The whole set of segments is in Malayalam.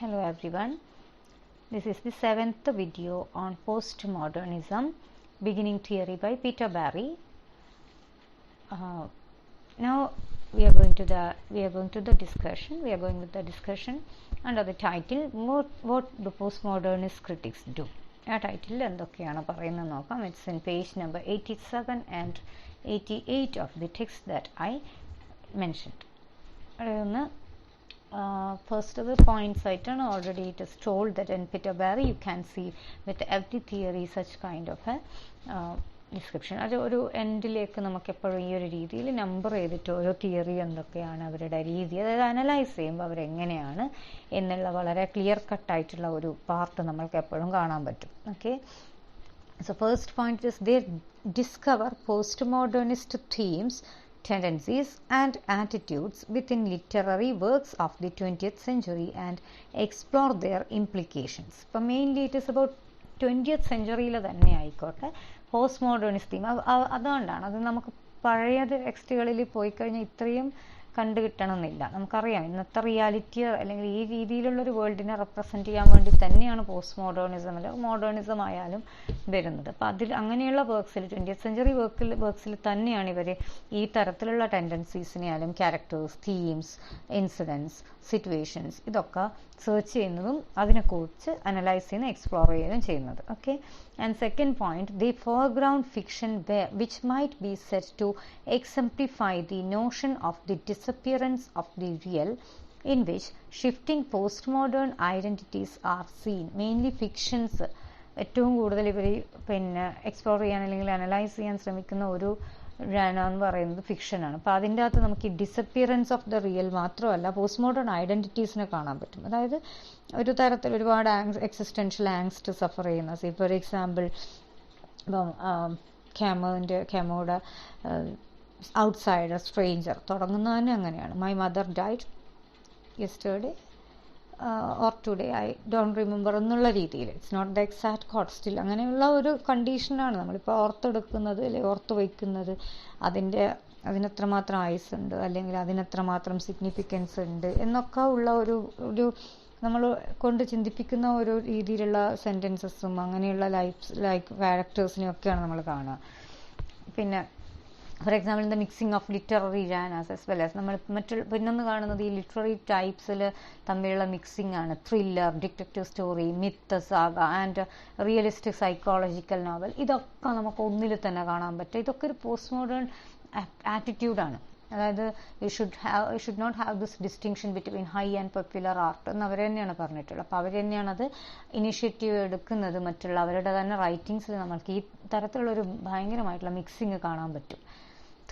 Hello everyone, this is the 7th video on postmodernism, beginning theory by Peter Barry. Now we are going with the discussion under the title what the postmodernist critics do. ആ ടൈറ്റിൽ എന്തൊക്കെയാണ് പറയുന്നത് നോക്കാം. It's in page number 87 and 88 of the text that I mentioned. അതൊന്ന് first of the points ആയിട്ടാണ്. already it is told that in Peter Barry you can see with every theory such kind of a description. അത് ഒരു എൻഡിലേക്ക് നമുക്ക് എപ്പോഴും ഈ ഒരു രീതിയിൽ നമ്പർ ചെയ്തിട്ട് ഓരോ തിയറി എന്തൊക്കെയാണ് അവരുടെ രീതി, അതായത് അനലൈസ് ചെയ്യുമ്പോൾ അവരെങ്ങനെയാണ് എന്നുള്ള വളരെ ക്ലിയർ കട്ടായിട്ടുള്ള ഒരു പാർട്ട് നമ്മൾക്ക് എപ്പോഴും കാണാൻ പറ്റും. Okay, so first point is they discover postmodernist themes, tendencies and attitudes within literary works of the 20th century and explore their implications. So mainly it is about 20th century തന്നെ ആയിക്കോട്ടെ പോസ്റ്റ് മോഡേണിസ്റ്റ് തീം. അതുകൊണ്ടാണ് അത് നമുക്ക് പഴയ ടെക്സ്റ്റുകളിൽ പോയി കഴിഞ്ഞാൽ ഇത്രയും കണ്ടു കിട്ടണമെന്നില്ല. നമുക്കറിയാം ഇന്നത്തെ റിയാലിറ്റി അല്ലെങ്കിൽ ഈ രീതിയിലുള്ളൊരു വേൾഡിനെ റെപ്രസെൻറ്റ് ചെയ്യാൻ വേണ്ടി തന്നെയാണ് പോസ്റ്റ് മോഡേണിസം അല്ലെങ്കിൽ മോഡേണിസം ആയാലും വരുന്നത്. അപ്പോൾ അതിൽ അങ്ങനെയുള്ള വർക്ക്സിൽ 20th century വർക്ക്സിൽ തന്നെയാണ് ഇവർ ഈ തരത്തിലുള്ള ടെൻഡൻസീസിനെയാലും ക്യാരക്ടേഴ്സ്, തീംസ്, ഇൻസിഡൻസ്, സിറ്റുവേഷൻസ് ഇതൊക്കെ സെർച്ച് ചെയ്യുന്നതും അതിനെക്കുറിച്ച് അനലൈസ് ചെയ്യുന്ന എക്സ്പ്ലോർ ചെയ്യുകയും ചെയ്യുന്നത്. Okay, and second point, the foreground fiction which might be said to exemplify the notion of the disappearance of the real, in which shifting postmodern identities are seen. Mainly fictions ഏറ്റവും കൂടുതൽ ഇവർ എക്സ്പ്ലോർ ചെയ്യാൻ അല്ലെങ്കിൽ അനലൈസ് ചെയ്യാൻ ശ്രമിക്കുന്ന ഒരു ജാനർ എന്ന് പറയുന്നത് ഫിക്ഷനാണ്. അപ്പോൾ അതിൻ്റെ അകത്ത് നമുക്ക് ഈ ഡിസപ്പിയറൻസ് ഓഫ് ദ റിയൽ മാത്രമല്ല പോസ്റ്റ് മോഡേൺ ഐഡൻറ്റിറ്റീസിനെ കാണാൻ പറ്റും. അതായത് ഒരു തരത്തിൽ ഒരുപാട് എക്സിസ്റ്റൻഷ്യൽ ആങ്സ്റ്റ് സഫർ ചെയ്യുന്ന, ഫോർ എക്സാമ്പിൾ ഇപ്പം ക്യാമോയുടെ ഔട്ട്സൈഡർ, സ്ട്രേഞ്ചർ തുടങ്ങുന്നത് തന്നെ അങ്ങനെയാണ്. My mother died yesterday or today, I don't remember എന്നുള്ള രീതിയിൽ. It's not the exact code, still അങ്ങനെയുള്ള ഒരു കണ്ടീഷനാണ് നമ്മളിപ്പോൾ ഓർത്തെടുക്കുന്നത് അല്ലെങ്കിൽ ഓർത്ത് വയ്ക്കുന്നത്. അതിനെത്രമാത്രം ആയുസ് ഉണ്ട് അല്ലെങ്കിൽ അതിനെത്രമാത്രം സിഗ്നിഫിക്കൻസ് ഉണ്ട് എന്നൊക്കെ ഉള്ള ഒരു നമ്മൾ കൊണ്ട് ചിന്തിപ്പിക്കുന്ന ഓരോ രീതിയിലുള്ള സെൻറ്റൻസസും അങ്ങനെയുള്ള ലൈക്ക് ക്യാരക്ടേഴ്സിനെയൊക്കെയാണ് നമ്മൾ കാണുക. പിന്നെ for example the mixing of literary genres as well as നമ്മൾ പിന്നൊന്ന് കാണുന്നത് ഈ ലിറ്റററി ടൈപ്സിൽ തമ്മിലുള്ള മിക്സിംഗ് ആണ്. Thriller, detective story, myth, saga and realistic psychological novel, ഇതൊക്കെ നമുക്ക് ഒന്നിൽ തന്നെ കാണാൻ പറ്റും. ഇതൊക്കെ ഒരു പോസ്റ്റ് മോഡേൺ ആറ്റിറ്റ്യൂഡാണ്. അതായത് you should not have this distinction between high and popular art എന്ന് അവർ തന്നെയാണ് പറഞ്ഞിട്ടുള്ളത്. അപ്പോൾ അവർ തന്നെയാണ് അത് ഇനിഷ്യേറ്റീവ് എടുക്കുന്നത്. മറ്റുള്ള അവരുടെ തന്നെ റൈറ്റിങ്സിൽ നമ്മൾക്ക് ഈ തരത്തിലുള്ളൊരു ഭയങ്കരമായിട്ടുള്ള മിക്സിങ് കാണാൻ പറ്റും.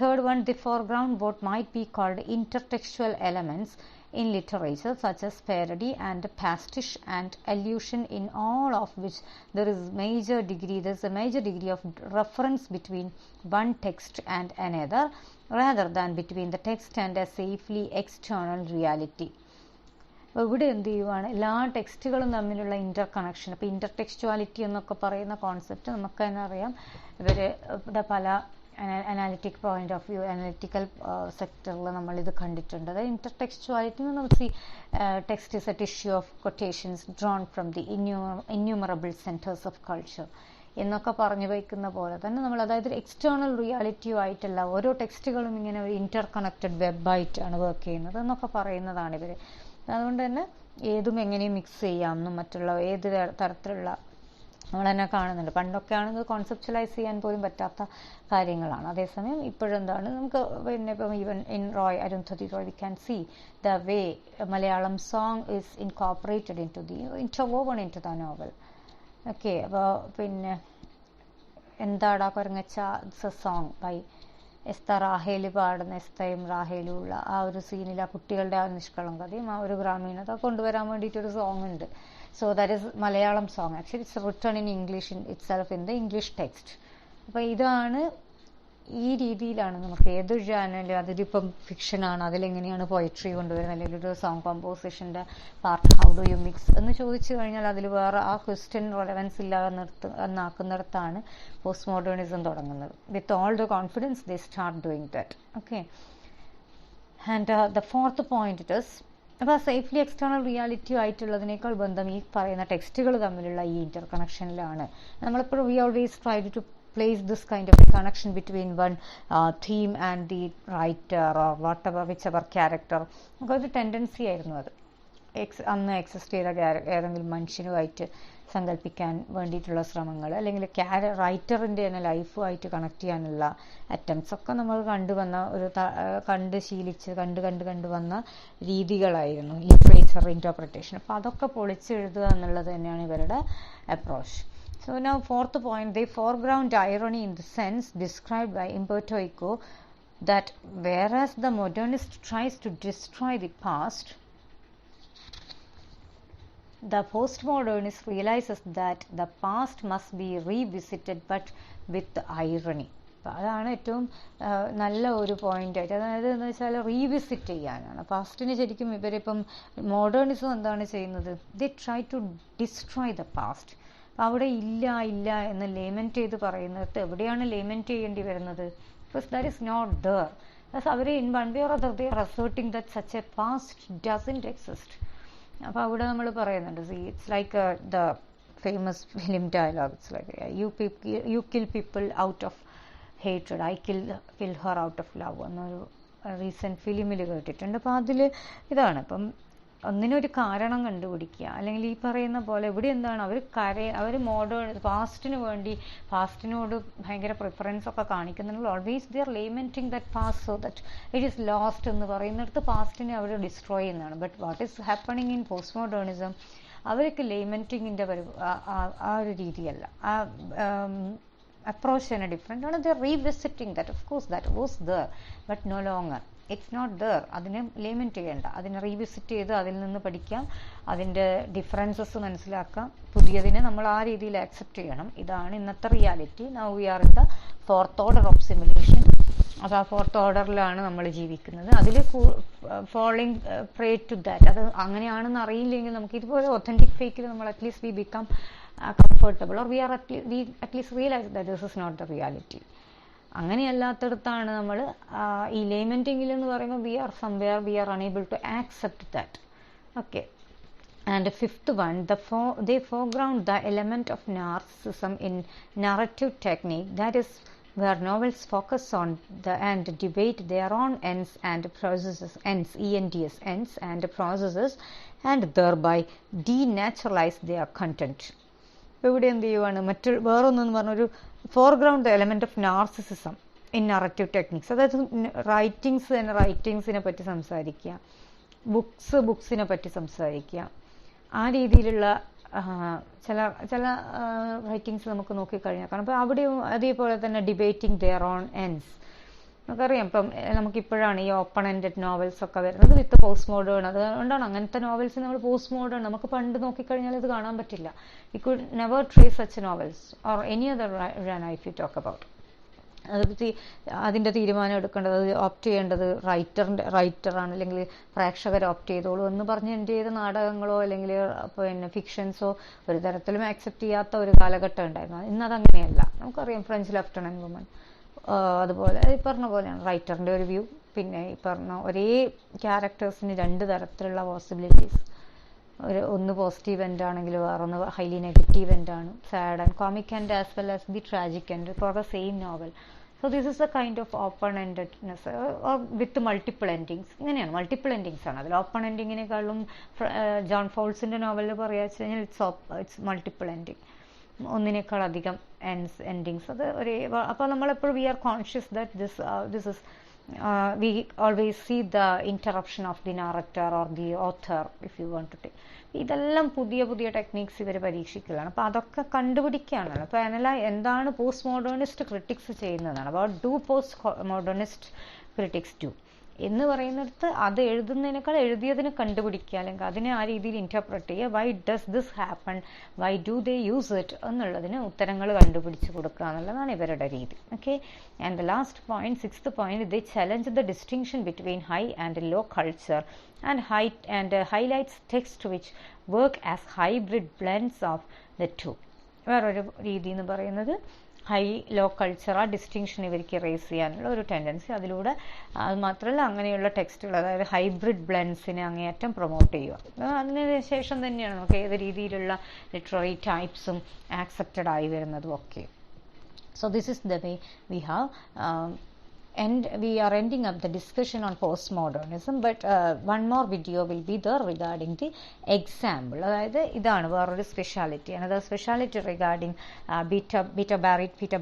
Third one, they foreground what might be called intertextual elements in literature such as parody and pastiche and allusion, in all of which there is a major degree of reference between one text and another rather than between the text and a safely external reality. ഇവിടെ എന്ത് ചെയ്യുവാണ്, എല്ലാ ടെക്സ്റ്റുകളും തമ്മിലുള്ള ഇൻ്റർ കണക്ഷൻ. അപ്പോൾ ഇൻ്റർ ടെക്സ്റ്റുവാലിറ്റി എന്നൊക്കെ പറയുന്ന കോൺസെപ്റ്റ് നമുക്ക് തന്നെ അറിയാം. ഇവിടെ പല അനാലിറ്റിക്കൽ സെക്ടറിൽ നമ്മളിത് കണ്ടിട്ടുണ്ട്. അതായത് ഇന്റർടെക്സ്റ്റുവാലിറ്റി എന്ന് നമ്മൾ text is A tissue of quotations drawn from the innumerable centres of culture എന്നൊക്കെ പറഞ്ഞു വയ്ക്കുന്ന പോലെ തന്നെ നമ്മൾ അതായത് എക്സ്റ്റേണൽ റിയാലിറ്റിയുമായിട്ടല്ല ഓരോ ടെക്സ്റ്റുകളും ഇങ്ങനെ ഒരു ഇന്റർ കണക്റ്റഡ് വെബായിട്ടാണ് വർക്ക് ചെയ്യുന്നത് എന്നൊക്കെ പറയുന്നതാണ് ഇവർ. അതുകൊണ്ട് തന്നെ ഏതും എങ്ങനെയും മിക്സ് ചെയ്യാമെന്നും മറ്റുള്ള ഏത് തരത്തിലുള്ള നമ്മൾ തന്നെ കാണുന്നുണ്ട്. പണ്ടൊക്കെ ആണെങ്കിൽ കോൺസെപ്ച്വലൈസ് ചെയ്യാൻ പോലും പറ്റാത്ത കാര്യങ്ങളാണ്. അതേസമയം ഇപ്പോഴെന്താണ് നമുക്ക് ഇപ്പം even in Arundhati Roy we can see the way Malayalam song is incorporated interwoven into the novel. Okay, അപ്പോൾ പിന്നെ എന്താടാ കൊരങ്ങച്ച സോങ് ബൈ റാഹേൽ പാടുന്ന എസ്തയും റാഹേലും ഉള്ള ആ ഒരു സീനിൽ ആ കുട്ടികളുടെ ആ നിഷ്കളങ്കതയും ആ ഒരു ഗ്രാമീണത കൊണ്ടുവരാൻ വേണ്ടിയിട്ടൊരു സോങ് ഉണ്ട്. So that is Malayalam song. Actually it's written in English in itself in the English text. അപ്പോൾ ഇതാണ് ഈ രീതിയിലാണ് നമുക്ക് ഏതൊരു ജാനലും അതിലിപ്പം ഫിക്ഷനാണ് അതിലെങ്ങനെയാണ് പോയട്രി കൊണ്ടുവരുന്നത് അല്ലെങ്കിൽ ഒരു സോങ് കോമ്പോസിഷൻ്റെ part how do you mix എന്ന് ചോദിച്ചു കഴിഞ്ഞാൽ അതിൽ വേറെ ആ ക്വസ്റ്റ്യൻ റെലവൻസ് ഇല്ലാതെ എന്നാക്കുന്നിടത്താണ് പോസ്റ്റ് മോഡേണിസം തുടങ്ങുന്നത്. With all the confidence they start doing that. Okay, and the fourth point it is അപ്പോൾ സേഫ്ലി എക്സ്റ്റേണൽ റിയാലിറ്റി ആയിട്ടുള്ളതിനേക്കാൾ ബന്ധം ഈ പറയുന്ന ടെക്സ്റ്റുകൾ തമ്മിലുള്ള ഈ ഇന്റർ കണക്ഷനിലാണ്. നമ്മളെപ്പോഴും we always try to place this kind of a connection between one theme and the writer or whatever, whichever character. ഒരു ടെൻഡൻസി ആയിരുന്നു അത് അന്ന് എക്സിസ്റ്റ് ചെയ്ത ഏതെങ്കിലും മനുഷ്യനുമായിട്ട് സങ്കല്പിക്കാൻ വേണ്ടിയിട്ടുള്ള ശ്രമങ്ങൾ, അല്ലെങ്കിൽ റൈറ്ററിൻ്റെ തന്നെ ലൈഫുമായിട്ട് കണക്ട് ചെയ്യാനുള്ള അറ്റംപ്റ്റ്സ് ഒക്കെ നമ്മൾ കണ്ടുവന്ന കണ്ട് ശീലിച്ച് കണ്ടുവന്ന രീതികളായിരുന്നു ലിറ്ററേച്ചർ ഇൻറ്റർപ്രിട്ടേഷൻ. അപ്പോൾ അതൊക്കെ പൊളിച്ചെഴുതുക എന്നുള്ളത് തന്നെയാണ് ഇവരുടെ approach. So now fourth point, they foreground irony in the sense described by Umberto Eco that whereas the modernist tries to destroy the past, the postmodernist realizes that the past must be revisited but with irony. അതാണ് ഏറ്റവും നല്ല ഒരു പോയിന്റ് ആയിട്ട്. അതായത് എന്ന് വെച്ചാൽ റീവിസിറ്റ് ചെയ്യാനാണ്. പാസ്റ്റിന് ശരിക്കും ഇവരിപ്പം മോഡേണിസം എന്താണ് ചെയ്യുന്നത്? They try to destroy the past. അവിടെ ഇല്ല എന്ന് ലേമെന്റ് ചെയ്ത് പറയുന്നിടത്ത് എവിടെയാണ് ലേമെന്റ് ചെയ്യേണ്ടി വരുന്നത്? Because that is not there. അവർ in one way or other they are asserting that such a past doesn't exist. അപ്പോൾ അവിടെ നമ്മൾ പറയുന്നുണ്ട്, it's like the famous film dialogue, it's like you kill people out of hatred, I kill her out of love എന്നൊരു റീസെൻറ്റ് ഫിലിമിൽ കേട്ടിട്ടുണ്ട്. അപ്പോൾ അതിൽ ഇതാണ്, ഇപ്പം ഒന്നിനൊരു കാരണം കണ്ടുപിടിക്കുക, അല്ലെങ്കിൽ ഈ പറയുന്ന പോലെ ഇവിടെ എന്താണ് അവർ പാസ്റ്റിന് വേണ്ടി പാസ്റ്റിനോട് ഭയങ്കര പ്രിഫറൻസ് ഒക്കെ കാണിക്കുന്നുണ്ട്. Always they are lamenting that past so that it is lost എന്ന് പറയുന്നിടത്ത് പാസ്റ്റിനെ അവർ ഡിസ്ട്രോയ് ചെയ്യുന്നതാണ്. But what is happening in post modernism, അവർക്ക് ലേമെന്റിങ്ങിൻ്റെ ആ ഒരു രീതിയല്ല, ആ അപ്രോച്ച് തന്നെ ഡിഫറെൻ്റ് ആണ്. They are revisiting that. Of course that was there but no longer, it's not there. അതിനെ ലേമെന്റ് ചെയ്യേണ്ട, അതിനെ റീവിസിറ്റ് ചെയ്ത് അതിൽ നിന്ന് പഠിക്കാം, അതിൻ്റെ ഡിഫറൻസസ് മനസ്സിലാക്കാം, പുതിയതിനെ നമ്മൾ ആ രീതിയിൽ ആക്സെപ്റ്റ് ചെയ്യണം. ഇതാണ് ഇന്നത്തെ reality. Now we are in the fourth order of simulation. അപ്പോൾ ആ ഫോർത്ത് ഓർഡറിലാണ് നമ്മൾ ജീവിക്കുന്നത്. അതിൽ ഫോളോയിങ് പ്രേ ടു ദാറ്റ്. അത് അങ്ങനെയാണെന്ന് അറിയില്ലെങ്കിൽ നമുക്ക് ഇതുപോലെ ഒത്തൻറ്റിക് ഫേക്കിൽ നമ്മൾ at least we become comfortable or we at least realise that this is not the reality. അങ്ങനെയല്ലാത്തടത്താണ് നമ്മൾ ഈ ലേമെന്റിങ്ങിൽ എന്ന് പറയുമ്പോൾ we are unable to accept that. Okay. And fifth one, they foreground the element of narcissism in narrative technique, that is where novels focus on and debate their own ends and processes, ends and processes, and thereby denaturalize their content. ഇവിടെ എന്ത് ചെയ്യുവാണ്, വേറൊന്നെന്ന് പറഞ്ഞൊരു foreground the element of narcissism in narrative techniques. അതായത് റൈറ്റിങ്സിനെ പറ്റി സംസാരിക്കുക, ബുക്സിനെ പറ്റി സംസാരിക്കുക, ആ രീതിയിലുള്ള ചില റൈറ്റിങ്സ് നമുക്ക് നോക്കിക്കഴിഞ്ഞാൽ കാണാം. അപ്പോൾ അവിടെയും അതേപോലെ തന്നെ ഡിബേറ്റിംഗ് ദെയർ ഓൺ എൻഡ്സ്. നമുക്കറിയാം ഇപ്പം നമുക്കിപ്പോഴാണ് ഈ ഓപ്പൺ എൻഡഡ് നോവൽസ് ഒക്കെ വരുന്നത് വിത്ത് പോസ്റ്റ് മോഡേൺ. അതുകൊണ്ടാണ് അങ്ങനത്തെ നോവൽസ് നമ്മൾ പോസ്റ്റ് മോഡേൺ, നമുക്ക് പണ്ട് നോക്കിക്കഴിഞ്ഞാൽ ഇത് കാണാൻ പറ്റില്ല. We could never trace such novels or any other genre if you talk about. അതിൻ്റെ തീരുമാനം എടുക്കേണ്ടത്, ഓപ്റ്റ് ചെയ്യേണ്ടത് റൈറ്ററാണ്, അല്ലെങ്കിൽ പ്രേക്ഷകർ ഓപ്റ്റ് ചെയ്തോളൂ എന്ന് പറഞ്ഞ് എൻ്റെ ചെയ്ത നാടകങ്ങളോ അല്ലെങ്കിൽ പിന്നെ ഫിക്ഷൻസോ ഒരു തരത്തിലും ആക്സെപ്റ്റ് ചെയ്യാത്ത ഒരു കാലഘട്ടം ഉണ്ടായിരുന്നു. ഇന്നതങ്ങനെയല്ല. നമുക്കറിയാം ഫ്രഞ്ച് ലെഫ്റ്റനന്റ് വുമൺ, അതുപോലെ ഈ പറഞ്ഞ പോലെയാണ് റൈറ്ററിൻ്റെ ഒരു വ്യൂ. പിന്നെ ഈ പറഞ്ഞ ഒരേ ക്യാരക്ടേഴ്സിന് രണ്ട് തരത്തിലുള്ള പോസിബിലിറ്റീസ്. ഒന്ന് പോസിറ്റീവ് എൻഡ് ആണെങ്കിൽ വേറൊന്ന് ഹൈലി നെഗറ്റീവ് എൻഡ് ആണ്. Sad and comic end as well as the tragic end for the same novel. So this is a kind of open endedness with multiple endings. ഇങ്ങനെയാണ്, മൾട്ടിപ്പിൾ എൻഡിങ്സ് ആണ്. അതിൽ ഓപ്പൺ എൻഡിങ്ങിനേക്കാളും ജോൺ ഫൗൾസിൻ്റെ നോവലിൽ പറയുക വെച്ച് കഴിഞ്ഞാൽ ഇറ്റ്സ് മൾട്ടിപ്പിൾ എൻഡിങ്, ഒന്നിനേക്കാൾ അധികം എൻഡിങ്സ്. അത് അപ്പോൾ നമ്മളെപ്പോഴും we are conscious that this is we always see the interruption of the narrator or the author if you want to take. ഇതെല്ലാം പുതിയ ടെക്നിക്സ് ഇവർ പരീക്ഷിക്കലാണ്. അപ്പോൾ അതൊക്കെ കണ്ടുപിടിക്കുകയാണ്. അപ്പോൾ എന്താണ് പോസ്റ്റ് മോഡേണിസ്റ്റ് ക്രിട്ടിക്സ് ചെയ്യുന്നതാണ്. What do post modernist critics do എന്ന് പറയുന്നിടത്ത് അത് എഴുതുന്നതിനേക്കാൾ എഴുതിയതിന് കണ്ടുപിടിക്കുക, അല്ലെങ്കിൽ അതിനെ ആ രീതിയിൽ ഇൻറ്റർപ്രറ്റ് ചെയ്യുക. Why does this happen, why do they use it എന്നുള്ളതിന് ഉത്തരങ്ങൾ കണ്ടുപിടിച്ച് കൊടുക്കുക എന്നുള്ളതാണ് ഇവരുടെ രീതി. Okay. And the last point, sixth point, they challenge the distinction between high and low culture and highlights text which work as hybrid blends of the two. വേറൊരു രീതി എന്ന് പറയുന്നത് ഹൈ ലോ കൾച്ചർ ആ ഡിസ്റ്റിങ്ഷൻ ഇവർക്ക് റേസ് ചെയ്യാനുള്ള ഒരു ടെൻഡൻസി. അതിലൂടെ അത് മാത്രമല്ല അങ്ങനെയുള്ള ടെക്സ്റ്റുകൾ, അതായത് ഹൈബ്രിഡ് ബ്ലെൻഡ്സിനെ അങ്ങേയറ്റം പ്രൊമോട്ട് ചെയ്യുക. അതിന് ശേഷം തന്നെയാണ് നമുക്ക് ഏത് രീതിയിലുള്ള ലിറ്റററി ടൈപ്സും ആക്സെപ്റ്റഡ് ആയി വരുന്നതും ഒക്കെ. So this is the way we have and we are ending up the discussion on postmodernism, but one more video will be there regarding the example. അതായത് ഇതാണ് വേറൊരു speciality. another speciality regarding Peter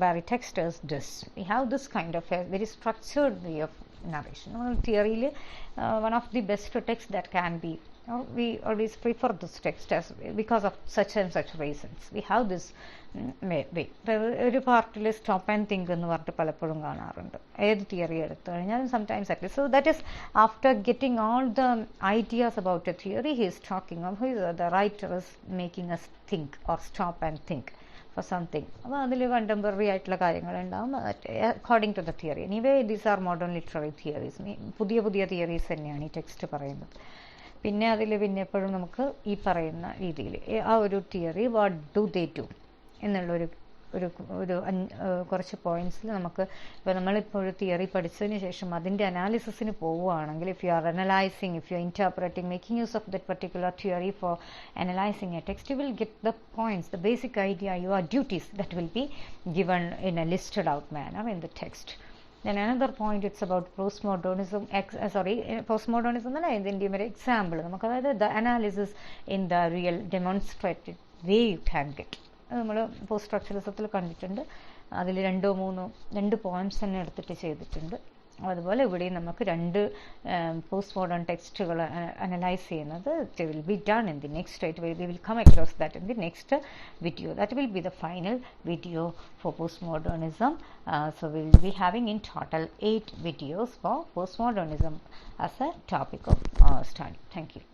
Barry text is this. We have this kind of a very structured way of narration. Theory one of the best texts that can be, we always prefer this text as because of such and such reasons. We have this way. ഒരു പാർട്ടിൽ സ്റ്റോപ്പ് ആൻഡ് തിങ്ക് എന്ന് പറഞ്ഞിട്ട് പലപ്പോഴും കാണാറുണ്ട് ഏത് തിയറി എടുത്തു കഴിഞ്ഞാലും sometimes at least. So that is after getting all the ideas about a theory he is talking the writer is making us think or stop and think for something. അപ്പോൾ അതിൽ കണ്ടംപററി ആയിട്ടുള്ള കാര്യങ്ങളുണ്ടാവും according to the theory. Anyway these are modern literary theories. പുതിയ പുതിയ തിയറീസ് തന്നെയാണ് ഈ ടെക്സ്റ്റ് പറയുന്നത്. പിന്നെ അതിൽ പിന്നെ എപ്പോഴും നമുക്ക് ഈ പറയുന്ന രീതിയിൽ ആ ഒരു theory what do they do എന്നുള്ളൊരു കുറച്ച് പോയിന്റ്സിൽ നമുക്ക് ഇപ്പോൾ നമ്മളിപ്പോൾ ഒരു തിയറി പഠിച്ചതിന് ശേഷം അതിൻ്റെ അനാലിസിസിന് പോവുകയാണെങ്കിൽ, if you are analysing, if you are interpreting, making use of that particular theory for analysing a text, you will get the points, the basic idea, your duties that will be given in a listed out manner in the text. Then another point, it's about postmodernism. Postmodernism അല്ല, ഇതിൻ്റെ ഒരു എക്സാമ്പിൾ നമുക്ക്, അതായത് the analysis in the real demonstrated way you can get. അത് നമ്മൾ പോസ്റ്റ് സ്ട്രക്ചറലിസത്തിൽ കണ്ടിട്ടുണ്ട്. അതിൽ രണ്ട് പോയിന്റ്സ് തന്നെ എടുത്തിട്ട് ചെയ്തിട്ടുണ്ട്. അതുപോലെ ഇവിടെയും നമുക്ക് രണ്ട് പോസ്റ്റ് മോഡേൺ ടെക്സ്റ്റുകൾ അനലൈസ് ചെയ്യുന്നത് will be done in the next. We will come across that in the next video. That will be the final video for postmodernism. So we will be having in total 8 videos for postmodernism as a topic of study. Thank you.